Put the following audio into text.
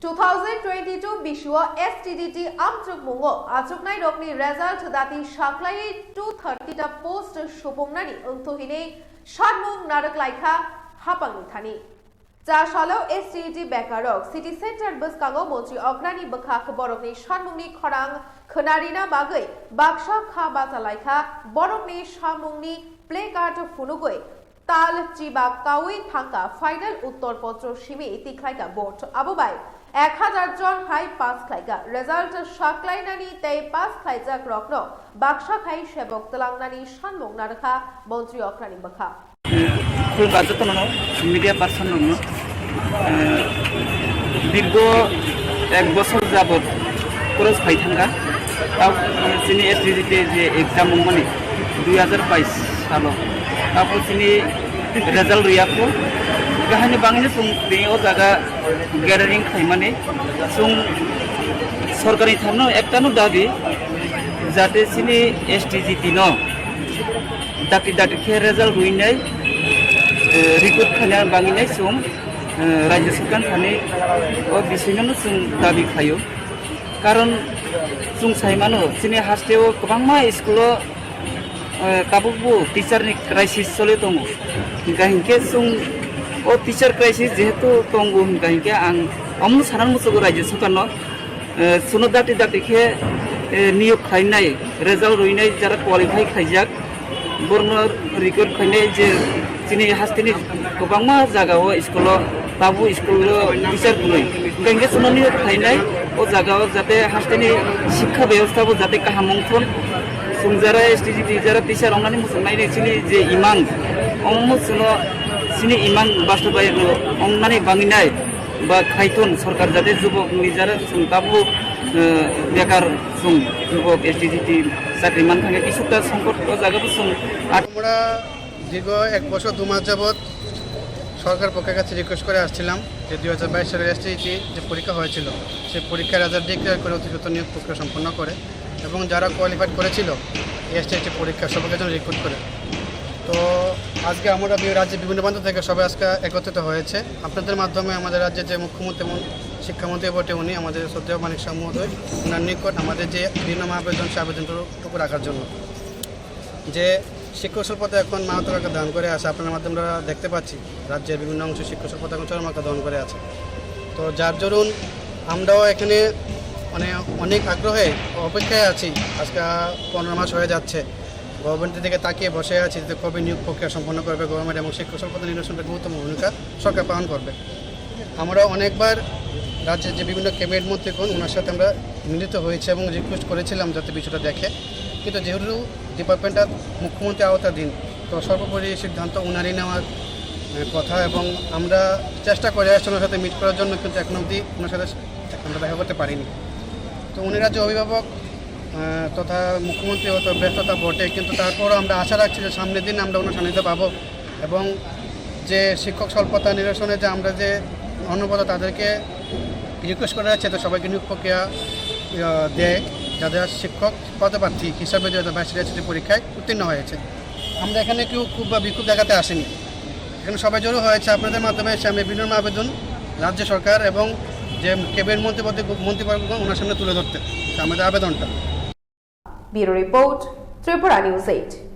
2022 Bishu STGT Amchukmungo Achuknai Rokni result dati sakulai 230 ta post shubomnani Unthuhine sanmwng naraklaikha hapangni thani Ja shalao STGT Bekarok City Center Buskango Montri Okrani Bakha Borokni sanmwngni khorang khonarina bagai baksa kha bachalaikha borokni sanmwngni placard funugoi Tal Chiba Kawi Thangka Final Uttorpotro Shimi Tikhlaika Board Abubai 1000 জন high 5 খাইকা result সাকুলাই নানি তাই 5 খাইজা রকন বাক্সা খাই sebok tulang nani sanmwng narakha Montri okrani bakha ফুল বাজতন media person নন দীর্ঘ 1 বছর যাবত খরচ পাই থাকা তাও চিনি এসটিজিতে যে एग्जाम মানে 2022 সাল তারপর চিনি রেজাল্ট রিয়াকো गाहायनि बांगिनो जों बे जागा ग्यादारिं खालामनानै जों सरकारनि थारनो एकटानो दाबि जाहाथे सिनि एसटीजीटी न दाति खे रेजाल्ट रुइनाय रिक्रुट खालामनाय बांगिनाय जों राज्य सरकार थाने ओ बिसिनो जों दाबि खायो कारण जों साइमानो सिनि हास्टेव गोबांमा स्कुलाव काबुबो टीचारनि क्राइसिस चले दङ गाहिनके जों ओ टीचर क्राइसिस जेहेतु तंगो हिंके आं अमु सानान मुसुगो राज्य सरकारनो सुनो दाति खे नियोग खायनाय रेजाल्ट रुइनाय जरा क्वालिफाइ खायजाक बरनो रिकर्ड खायनाय जे जिनि हास्टेनि गोबांमा जागाव स्कुलाव बाबु स्कुल टीचर गुलै गांगे सुनो नियोग खायनाय ओ जागाव जाते हास्टेनि शिक्षा व्यवस्थाबो जाते काहामंथन सुंजारा एसटीजीटी जरा टीचर अंनानि मुसुनाय सिनि जे इमान अमु सुनो सिनि इमान बास्तबायनो अंनानै बांगिनाय बा खायथन सरकार जाते जुबक निजारा जों दाबो बेकार जों जुबक एसटीजीटी চাকরি মান থাকে কিছুটা সংকট জায়গাবো जों আমরা দীর্ঘ 1 বছর 2 মাস যাবত সরকার পক্ষের কাছে রিকোয়েস্ট করে আসছিলাম যে 2022 সালের এসটিজিটি যে পরীক্ষা হয়েছিল সেই পরীক্ষার রেজাল্ট ডিক্লেয়ার করে অতিরিক্ত নিয়োগ প্রক্রিয়া সম্পন্ন করে এবং যারা কোয়ালিফাইড করেছিল এসটিজিটি পরীক্ষা সবাইকে যেন রিক্রুট করে তো আজকে আমরা রাজ্যের বিভিন্ন প্রান্ত থেকে সবাই আজকে একত্রিত হয়েছে আপনাদের মাধ্যমে আমাদের রাজ্যের যে মুখ্যমন্ত্রী এবং শিক্ষামন্ত্রী বটে উনি আমাদের শ্রদ্ধেয় মানিক মহোদয় ওনার নিকট আমাদের যে বিভিন্ন আবেদন সে আবেদনটুকু রাখার জন্য যে শিক্ষক স্বল্পতা এখন মারাত্মক আকার ধারণ করে আছে আপনার মাধ্যমে আমরা দেখতে পাচ্ছি রাজ্যের বিভিন্ন অংশে শিক্ষক স্বল্পতা এখন চরম আকার ধারণ করে আছে তো যার দরুন আমরাও এখানে মানে অনেক আগ্রহে অপেক্ষায় আছি আজকে 15 মাস হয়ে যাচ্ছে গভর্নমেন্টের দিকে তাকিয়ে বসে আছি যে কবে নিয়োগ প্রক্রিয়া সম্পন্ন করবে গভর্নমেন্ট এবং শিক্ষক স্বল্পতা নিরসনটা গুরুত্বপূর্ণ ভূমিকা সরকার পালন করবে আমরা অনেকবার রাজ্যের যে বিভিন্ন ক্যাবিনেট মন্ত্রীগণ ওনার সাথে আমরা মিলিত হয়েছে এবং রিকোয়েস্ট করেছিলাম যাতে বিষয়টা দেখে কিন্তু যেহেতু ডিপার্টমেন্টটা মুখ্যমন্ত্রী আওতাধীন তো সর্বোপরি সিদ্ধান্ত ওনারই নেওয়ার কথা এবং আমরা চেষ্টা করে আসছি ওনার সাথে মিট করার জন্য কিন্তু এখন অবধি ওনার সাথে আমরা দেখা করতে পারিনি তো উনি রাজ্য অভিভাবক তথা মুখ্যমন্ত্রী হতো ব্যস্ততা বটে কিন্তু তারপরও আমরা আশা রাখছি যে সামনের দিন আমরা ওনার সান্নিধ্য পাবো এবং যে শিক্ষক স্বল্পতা নিরসনে যে আমরা যে অন্নপদ তাদেরকে রিকোয়েস্ট করা যাচ্ছে তো সবাইকে নিয়োগ প্রক্রিয়া দেয় যাদের শিক্ষক পদপ্রার্থী হিসাবে 2022 পরীক্ষায় উত্তীর্ণ হয়েছে আমরা এখানে কেউ খুব বা বিক্ষোভ দেখাতে আসেনি এখানে সবাই জড়ো হয়েছে আপনাদের মাধ্যমে এসে আমি বিনম্র আবেদন রাজ্য সরকার এবং যে ক্যাবিনেট মন্ত্রীবর্গ ওনার সামনে তুলে ধরতে আমাদের আবেদনটা Bureau Report, Tripura News 8